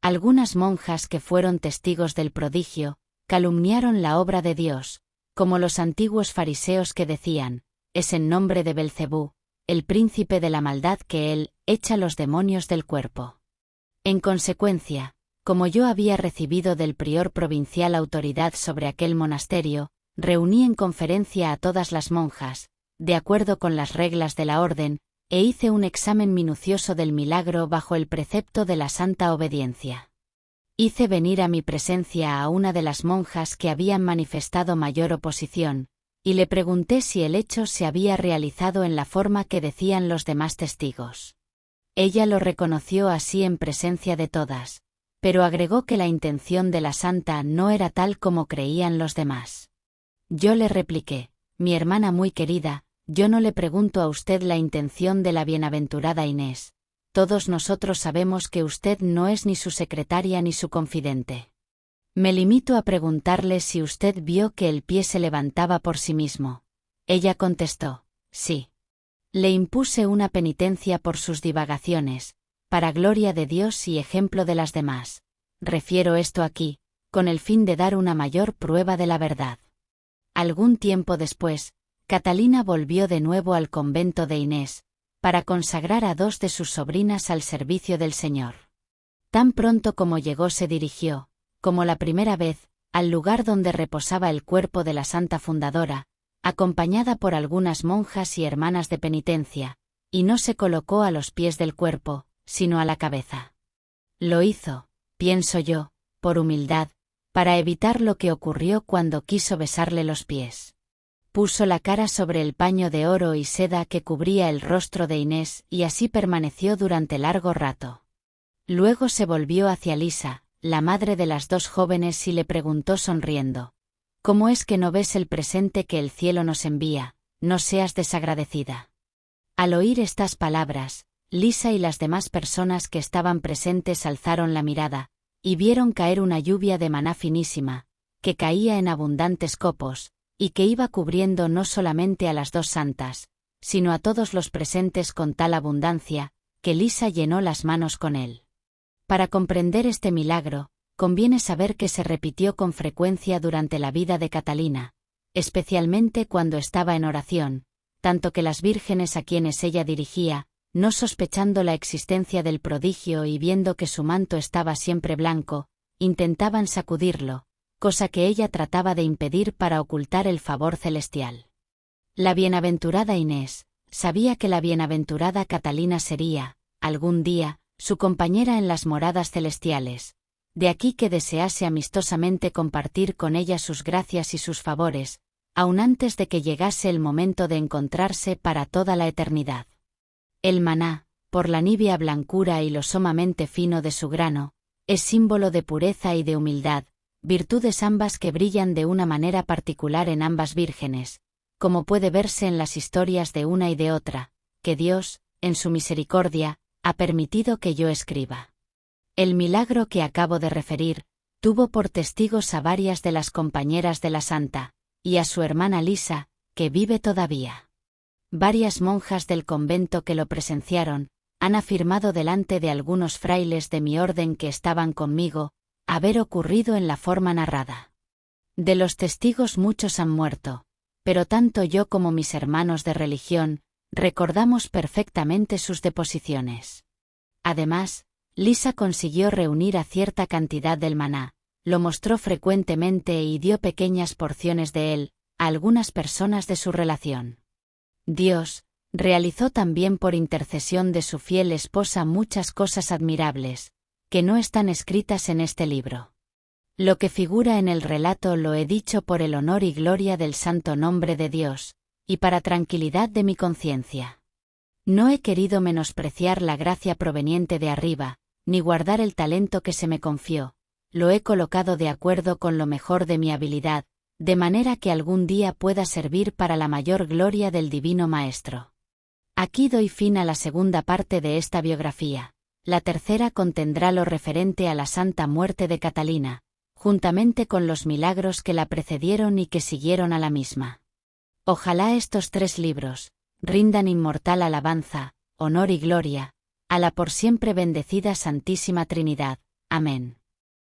Algunas monjas que fueron testigos del prodigio, calumniaron la obra de Dios, como los antiguos fariseos que decían: «Es en nombre de Belcebú, el príncipe de la maldad, que él echa los demonios del cuerpo». En consecuencia, como yo había recibido del prior provincial autoridad sobre aquel monasterio, reuní en conferencia a todas las monjas, de acuerdo con las reglas de la orden, e hice un examen minucioso del milagro bajo el precepto de la santa obediencia. Hice venir a mi presencia a una de las monjas que habían manifestado mayor oposición, y le pregunté si el hecho se había realizado en la forma que decían los demás testigos. Ella lo reconoció así en presencia de todas, pero agregó que la intención de la santa no era tal como creían los demás. Yo le repliqué: «Mi hermana muy querida, yo no le pregunto a usted la intención de la bienaventurada Inés. Todos nosotros sabemos que usted no es ni su secretaria ni su confidente. Me limito a preguntarle si usted vio que el pie se levantaba por sí mismo». Ella contestó: «Sí». Le impuse una penitencia por sus divagaciones, para gloria de Dios y ejemplo de las demás. Refiero esto aquí, con el fin de dar una mayor prueba de la verdad. Algún tiempo después, Catalina volvió de nuevo al convento de Inés, para consagrar a dos de sus sobrinas al servicio del Señor. Tan pronto como llegó se dirigió, como la primera vez, al lugar donde reposaba el cuerpo de la santa fundadora, acompañada por algunas monjas y hermanas de penitencia, y no se colocó a los pies del cuerpo, sino a la cabeza. Lo hizo, pienso yo, por humildad, para evitar lo que ocurrió cuando quiso besarle los pies. Puso la cara sobre el paño de oro y seda que cubría el rostro de Inés y así permaneció durante largo rato. Luego se volvió hacia Lisa, la madre de las dos jóvenes, y le preguntó sonriendo: «¿Cómo es que no ves el presente que el cielo nos envía? No seas desagradecida». Al oír estas palabras, Lisa y las demás personas que estaban presentes alzaron la mirada, y vieron caer una lluvia de maná finísima, que caía en abundantes copos, y que iba cubriendo no solamente a las dos santas, sino a todos los presentes con tal abundancia, que Lisa llenó las manos con él. Para comprender este milagro, conviene saber que se repitió con frecuencia durante la vida de Catalina, especialmente cuando estaba en oración, tanto que las vírgenes a quienes ella dirigía, no sospechando la existencia del prodigio y viendo que su manto estaba siempre blanco, intentaban sacudirlo, cosa que ella trataba de impedir para ocultar el favor celestial. La bienaventurada Inés sabía que la bienaventurada Catalina sería, algún día, su compañera en las moradas celestiales, de aquí que desease amistosamente compartir con ella sus gracias y sus favores, aun antes de que llegase el momento de encontrarse para toda la eternidad. El maná, por la nívea blancura y lo sumamente fino de su grano, es símbolo de pureza y de humildad, virtudes ambas que brillan de una manera particular en ambas vírgenes, como puede verse en las historias de una y de otra, que Dios, en su misericordia, ha permitido que yo escriba. El milagro que acabo de referir, tuvo por testigos a varias de las compañeras de la santa, y a su hermana Lisa, que vive todavía. Varias monjas del convento que lo presenciaron, han afirmado delante de algunos frailes de mi orden que estaban conmigo, haber ocurrido en la forma narrada. De los testigos muchos han muerto, pero tanto yo como mis hermanos de religión, recordamos perfectamente sus deposiciones. Además, Lisa consiguió reunir a cierta cantidad del maná, lo mostró frecuentemente y dio pequeñas porciones de él a algunas personas de su relación. Dios realizó también por intercesión de su fiel esposa muchas cosas admirables, que no están escritas en este libro. Lo que figura en el relato lo he dicho por el honor y gloria del santo nombre de Dios, y para tranquilidad de mi conciencia. No he querido menospreciar la gracia proveniente de arriba, ni guardar el talento que se me confió, lo he colocado de acuerdo con lo mejor de mi habilidad, de manera que algún día pueda servir para la mayor gloria del Divino Maestro. Aquí doy fin a la segunda parte de esta biografía. La tercera contendrá lo referente a la santa muerte de Catalina, juntamente con los milagros que la precedieron y que siguieron a la misma. Ojalá estos 3 libros rindan inmortal alabanza, honor y gloria a la por siempre bendecida Santísima Trinidad. Amén.